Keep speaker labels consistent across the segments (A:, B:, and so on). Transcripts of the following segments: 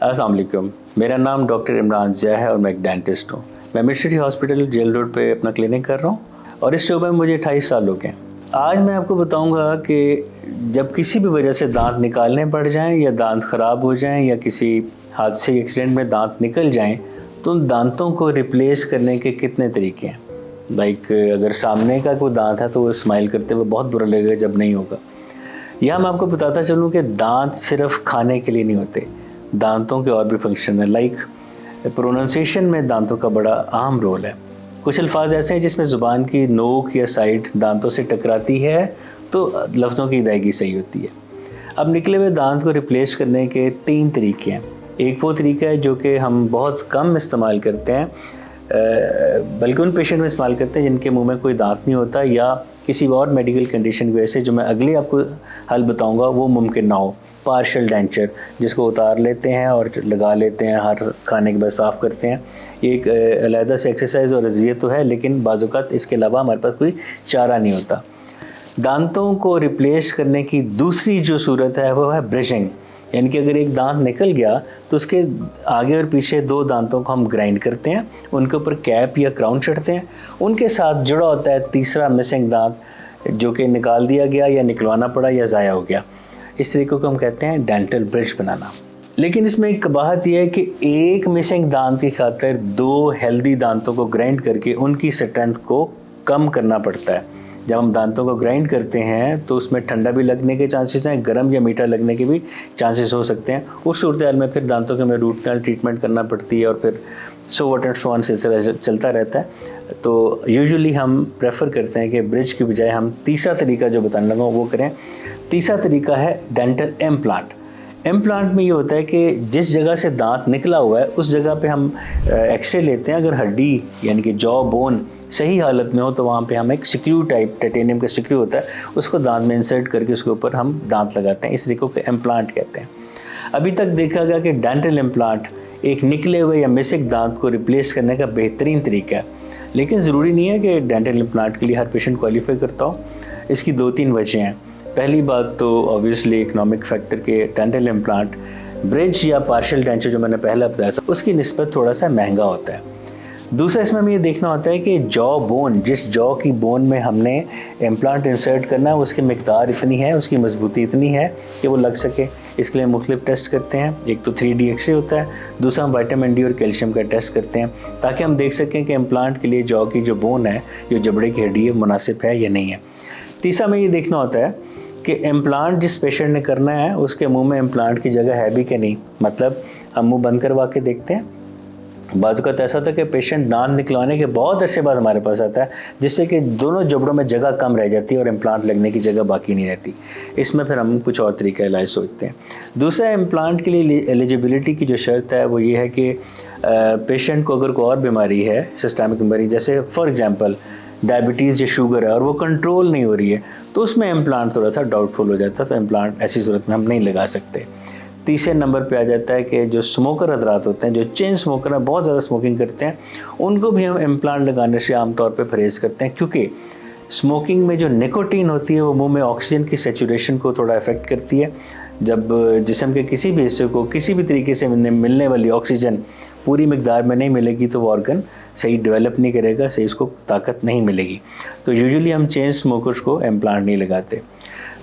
A: अस्सलाम वालेकुम। मेरा नाम डॉक्टर इमरान ज़िया है और मैं एक डेंटिस्ट हूँ। मैं mid city hospital jail road पे अपना क्लिनिक कर रहा हूँ और इस शोबे में मुझे 28 साल हो गए। आज मैं आपको बताऊँगा कि जब किसी भी वजह से दांत निकालने पड़ जाएं या दांत ख़राब हो जाएं या किसी हादसे या एक्सीडेंट में दांत निकल जाएं तो उन दांतों को रिप्लेस करने के कितने तरीके हैं। अगर सामने का कोई दांत है तो वो स्माइल करते हुए बहुत बुरा लगेगा जब नहीं होगा। यह मैं आपको बताता चलूँ कि दांत सिर्फ खाने के लिए नहीं होते, दांतों के और भी फंक्शन है। प्रोनाउंसिएशन में दांतों का बड़ा अहम रोल है। कुछ अल्फाज ऐसे हैं जिसमें ज़ुबान की नोक या साइड दांतों से टकराती है तो लफ्ज़ों की अदायगी सही होती है। अब निकले हुए दांत को रिप्लेस करने के 3 तरीके हैं। एक वो तरीका है जो कि हम बहुत कम इस्तेमाल करते हैं, बल्कि उन पेशेंट में इस्तेमाल करते हैं जिनके मुंह में कोई दांत नहीं होता या किसी और मेडिकल कंडीशन की वजह से जो मैं अगले आपको हल बताऊंगा वो मुमकिन ना हो। पार्शियल डेंचर, जिसको उतार लेते हैं और लगा लेते हैं, हर खाने के बाद साफ़ करते हैं। एक अलहदा से एक्सरसाइज और अज़ियत तो है, लेकिन बाज़ औक़ात इसके अलावा हमारे पास कोई चारा नहीं होता। दांतों को रिप्लेस करने की दूसरी जो सूरत है वो है ब्रिजिंग, यानी कि अगर एक दांत निकल गया तो उसके आगे और पीछे 2 दांतों को हम ग्राइंड करते हैं, उनके ऊपर कैप या क्राउन चढ़ते हैं, उनके साथ जुड़ा होता है तीसरा मिसिंग दांत जो कि निकाल दिया गया या निकलवाना पड़ा या ज़ाया हो गया। इस तरीके को हम कहते हैं डेंटल ब्रिज बनाना। लेकिन इसमें एक कबाहत यह है कि एक मिसिंग दांत की खातिर 2 हेल्दी दांतों को ग्राइंड करके उनकी स्ट्रेंथ को कम करना पड़ता है। जब हम दांतों को ग्राइंड करते हैं तो उसमें ठंडा भी लगने के चांसेस हैं, गर्म या मीठा लगने के भी चांसेस हो सकते हैं। उस सूरत हाल में फिर दांतों के हमें रूट कैनाल ट्रीटमेंट करना पड़ती है और फिर so what and so on सिलसिला चलता रहता है। तो यूजुअली हम प्रेफर करते हैं कि ब्रिज की बजाय हम तीसरा तरीका जो बताने लगा वो करें। तीसरा तरीका है डेंटल इम्प्लांट। इम्प्लांट में ये होता है कि जिस जगह से दांत निकला हुआ है उस जगह पे हम एक्सरे लेते हैं। अगर हड्डी यानी कि जॉ बोन सही हालत में हो तो वहाँ पे हम एक स्क्रू टाइप टाइटेनियम का स्क्रू होता है, उसको दांत में इंसर्ट करके उसके ऊपर हम दांत लगाते हैं। इस तरीके को इम्प्लांट कहते हैं। अभी तक देखा गया कि डेंटल इम्प्लांट एक निकले हुए या मिसिंग दांत को रिप्लेस करने का बेहतरीन तरीका है, लेकिन ज़रूरी नहीं है कि डेंटल इम्प्लांट के लिए हर पेशेंट क्वालिफाई करता हो। इसकी 2-3 वजह हैं। पहली बात तो ऑब्वियसली इकोनॉमिक फैक्टर के डेंटल इम्प्लांट ब्रिज या पार्शियल डेंचर जो मैंने पहले बताया था उसकी निस्बत थोड़ा सा महंगा होता है। दूसरा इसमें हमें ये देखना होता है कि जॉ बोन, जिस जॉ की बोन में हमने इम्प्लांट इंसर्ट करना है उसकी मिकदार इतनी है, उसकी मजबूती इतनी है कि वो लग सके। इसके लिए मुख्तलिफ टेस्ट करते हैं। एक तो 3D एक्सरे होता है, दूसरा हम विटामिन डी और कैल्शियम का टेस्ट करते हैं ताकि हम देख सकें कि इम्प्लांट के लिए जॉ की जो बोन है, जो जबड़े की हड्डी है, मुनासिब है या नहीं है। तीसरा हमें ये देखना होता है कि इम्प्लांट जिस पेशेंट ने करना है उसके मुंह में इम्प्लांट की जगह है भी कि नहीं। मतलब हम मुंह बंद करवा के देखते हैं। बाज़ औक़ात ऐसा होता है कि पेशेंट दांत निकलवाने के बहुत अरसे बाद हमारे पास आता है, जिससे कि दोनों जबड़ों में जगह कम रह जाती है और इम्प्लांट लगने की जगह बाकी नहीं रहती। इसमें फिर हम कुछ और तरीका इलाज सोचते हैं। दूसरा, इम्प्लांट के लिए एलिजिबिलिटी की जो शर्त है वो ये है कि पेशेंट को अगर कोई और बीमारी है, सिस्टमिक बीमारी, जैसे फॉर एग्ज़ाम्पल डायबिटीज़ या शुगर है और वो कंट्रोल नहीं हो रही है, तो उसमें इम्प्लांट थोड़ा सा डाउटफुल हो जाता है, तो इम्प्लांट ऐसी सूरत में हम नहीं लगा सकते। तीसरे नंबर पे आ जाता है कि जो स्मोकर हज़रात होते हैं, जो चेन स्मोकर हैं, बहुत ज़्यादा स्मोकिंग करते हैं, उनको भी हम इम्प्लांट लगाने से आमतौर पे परहेज़ करते हैं, क्योंकि स्मोकिंग में जो निकोटीन होती है वो मुंह में ऑक्सीजन की सैचुरेशन को थोड़ा अफेक्ट करती है। जब जिस्म के किसी भी हिस्से को किसी भी तरीके से मिलने वाली ऑक्सीजन पूरी मिकदार में नहीं मिलेगी तो वो ऑर्गन सही डेवलप नहीं करेगा, सही उसको ताकत नहीं मिलेगी। तो यूजुअली हम चेन स्मोकर्स को इम्प्लांट नहीं लगाते।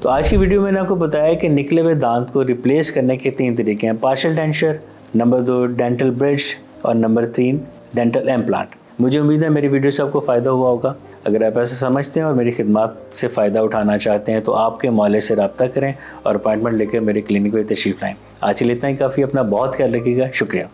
A: तो आज की वीडियो में मैंने आपको बताया कि निकले हुए दांत को रिप्लेस करने के 3 तरीके हैं। Partial denture, number 2 dental bridge और नंबर 3 डेंटल इम्प्लांट। मुझे उम्मीद है मेरी वीडियो से आपको फ़ायदा हुआ होगा। अगर आप ऐसा समझते हैं और मेरी खिदमत से फ़ायदा उठाना चाहते हैं तो आपके मौले से रब्ता करें और अपॉइंटमेंट लेकर मेरे क्लिनिक में तशरीफ़ लाएँ। आज के लिए इतना ही काफ़ी। अपना बहुत ख्याल रखिएगा। शुक्रिया।